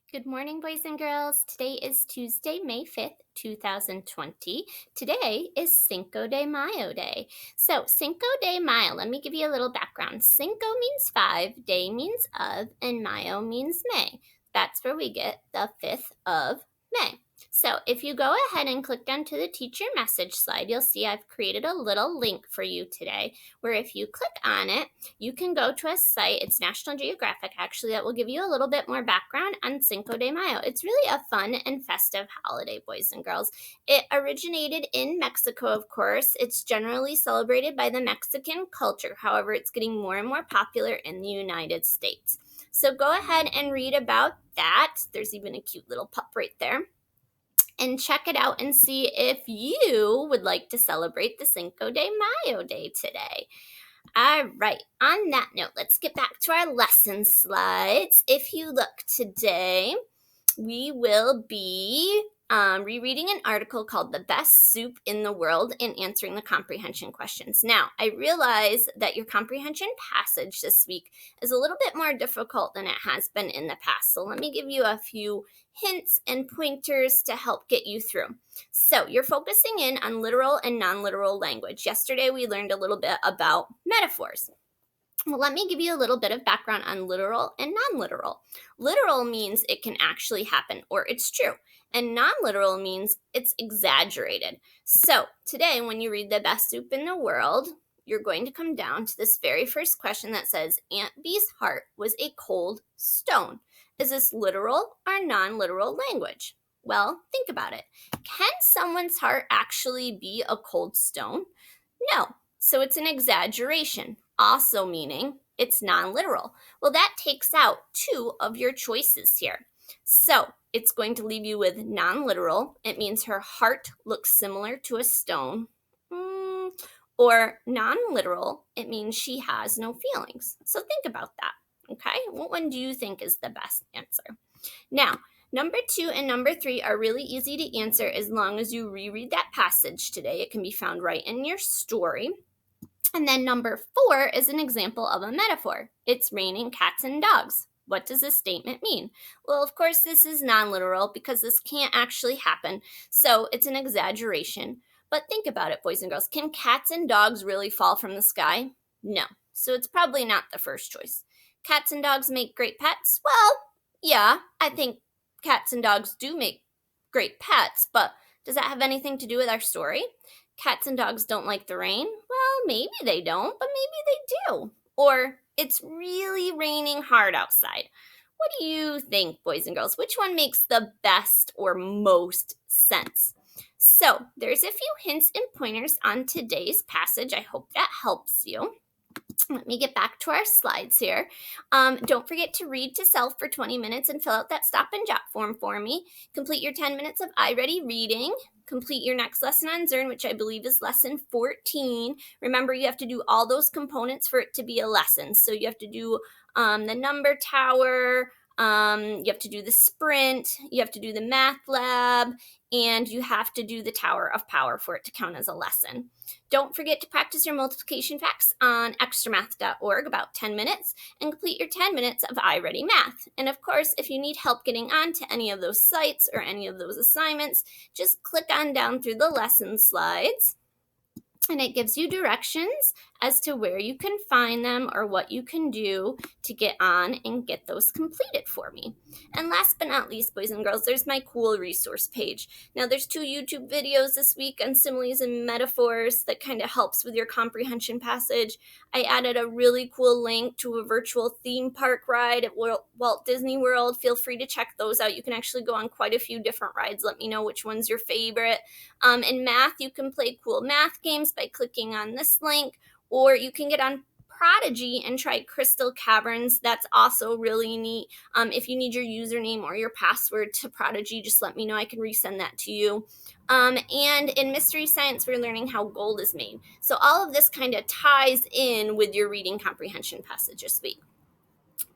Good morning, boys and girls. Today is Tuesday, May 5th, 2020. Today is Cinco de Mayo Day. So, Cinco de Mayo, let me give you a little background. Cinco means five, day means of, and Mayo means May. That's where we get the 5th of May. So, if you go ahead and click onto the teacher message slide, you'll see I've created a little link for you today where if you click on it, you can go to a site, it's National Geographic actually, that will give you a little bit more background on Cinco de Mayo. It's really a fun and festive holiday, boys and girls. It originated in Mexico, of course. It's generally celebrated by the Mexican culture. However, it's getting more and more popular in the United States. So go ahead and read about that. There's even a cute little pup right there. And check it out and see if you would like to celebrate the Cinco de Mayo Day today. All right, on that note, let's get back to our lesson slides. If you look today, we will be rereading an article called The Best Soup in the World and answering the comprehension questions. Now, I realize that your comprehension passage this week is a little bit more difficult than it has been in the past. So let me give you a few hints and pointers to help get you through. So you're focusing in on literal and non-literal language. Yesterday, we learned a little bit about metaphors. Well, let me give you a little bit of background on literal and non-literal. Literal means it can actually happen or it's true, and non-literal means it's exaggerated. So today, when you read The Best Soup in the World, you're going to come down to this very first question that says, Aunt Bee's heart was a cold stone. Is this literal or non-literal language? Well, think about it. Can someone's heart actually be a cold stone? No. So it's an exaggeration, also meaning it's non-literal. Well, that takes out two of your choices here. So it's going to leave you with non-literal. It means her heart looks similar to a stone. Or non-literal, it means she has no feelings. So think about that. Okay, what one do you think is the best answer? Now, number 2 and number 3 are really easy to answer as long as you reread that passage today. It can be found right in your story. And then number 4 is an example of a metaphor. It's raining cats and dogs. What does this statement mean? Well, of course, this is non-literal because this can't actually happen. So it's an exaggeration. But think about it, boys and girls. Can cats and dogs really fall from the sky? No. So it's probably not the first choice. Cats and dogs make great pets? Well, yeah, I think cats and dogs do make great pets, but does that have anything to do with our story? Cats and dogs don't like the rain? Well, maybe they don't, but maybe they do. Or it's really raining hard outside. What do you think, boys and girls? Which one makes the best or most sense? So, there's a few hints and pointers on today's passage. I hope that helps you. Let me get back to our slides here. Don't forget to read to self for 20 minutes and fill out that stop and jot form for me. Complete your 10 minutes of iReady reading. Complete your next lesson on Zearn, which I believe is lesson 14. Remember, you have to do all those components for it to be a lesson. So you have to do the number tower, you have to do the sprint, you have to do the math lab, and you have to do the Tower of Power for it to count as a lesson. Don't forget to practice your multiplication facts on extramath.org about 10 minutes and complete your 10 minutes of iReady Math. And of course, if you need help getting on to any of those sites or any of those assignments, just click on down through the lesson slides. And it gives you directions as to where you can find them or what you can do to get on and get those completed for me. And last but not least, boys and girls, there's my cool resource page. Now, there's 2 YouTube videos this week on similes and metaphors that kind of helps with your comprehension passage. I added a really cool link to a virtual theme park ride at Walt Disney World. Feel free to check those out. You can actually go on quite a few different rides. Let me know which one's your favorite. In math, you can play cool math games by clicking on this link, or you can get on Prodigy and try Crystal Caverns. That's also really neat. If you need your username or your password to Prodigy, just let me know. I can resend that to you. And in Mystery Science, we're learning how gold is made. So all of this kind of ties in with your reading comprehension passage this week.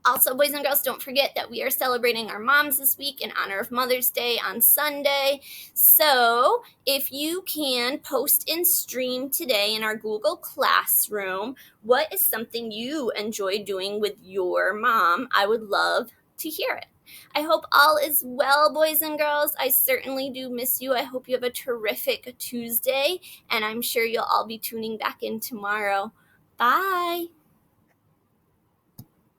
Also, boys and girls, don't forget that we are celebrating our moms this week in honor of Mother's Day on Sunday. So if you can post and stream today in our Google Classroom, what is something you enjoy doing with your mom? I would love to hear it. I hope all is well, boys and girls. I certainly do miss you. I hope you have a terrific Tuesday, and I'm sure you'll all be tuning back in tomorrow. Bye.